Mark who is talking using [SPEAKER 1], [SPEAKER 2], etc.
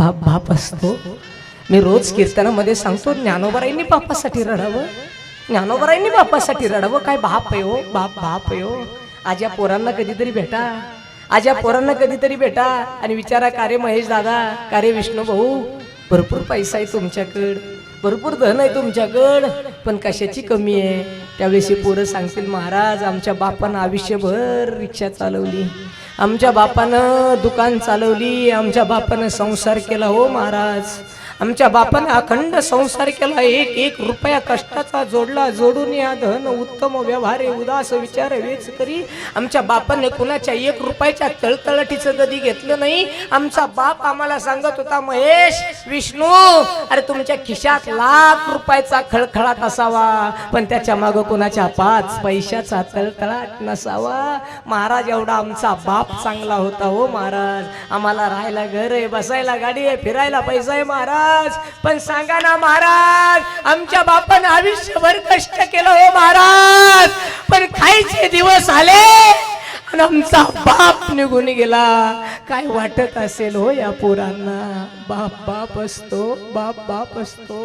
[SPEAKER 1] बाप बाप असतो. मी रोज कीर्तनामध्ये सांगतो, ज्ञानोबारायांनी बापासाठी रडावं, ज्ञानोबारायांनी बापासाठी रडावं. काय बाप आहे हो, बाप बाप आहे हो. आज या पोरांना कधीतरी भेटा, आज या पोरांना कधीतरी भेटा आणि विचारा, का रे महेश दादा, का रे विष्णू भाऊ, भरपूर पैसा आहे तुमच्याकडं, भरपूर धन आहे तुमच्याकडं, पण कशाची कमी आहे. त्यावेळेस पोरं सांगतील, महाराज आमच्या बापानं आयुष्यभर रिक्षा चालवली, आमच्या बापानं दुकान चालवली, आमच्या बापानं संसार केला हो महाराज, आमच्या बापाने अखंड संसार केला, एक एक रुपया कष्टाचा जोडला, जोडून या धन उत्तम व्यवहारे उदास विचार वेच करी. आमच्या बापाने कुणाच्या एक रुपयाच्या तळतळटीचं कधी घेतलं नाही. आमचा बाप आम्हाला सांगत होता, महेश विष्णू, अरे तुमच्या खिशात लाख रुपयाचा खळखळाट असावा, पण त्याच्या मागं कुणाच्या 5 पैशाचा तळतळाट नसावा. महाराज एवढा आमचा बाप चांगला होता हो महाराज. आम्हाला राहायला घर आहे, बसायला गाडी आहे, फिरायला पैसा आहे महाराज. पण सांगा ना महाराज, आमच्या बापानं आयुष्यभर कष्ट केलं हो महाराज, पण खायचे दिवस आले आणि आमचा बाप निघून गेला. काय वाटत असेल हो या पोरांना. बाप बाप असतो, बाप बाप असतो.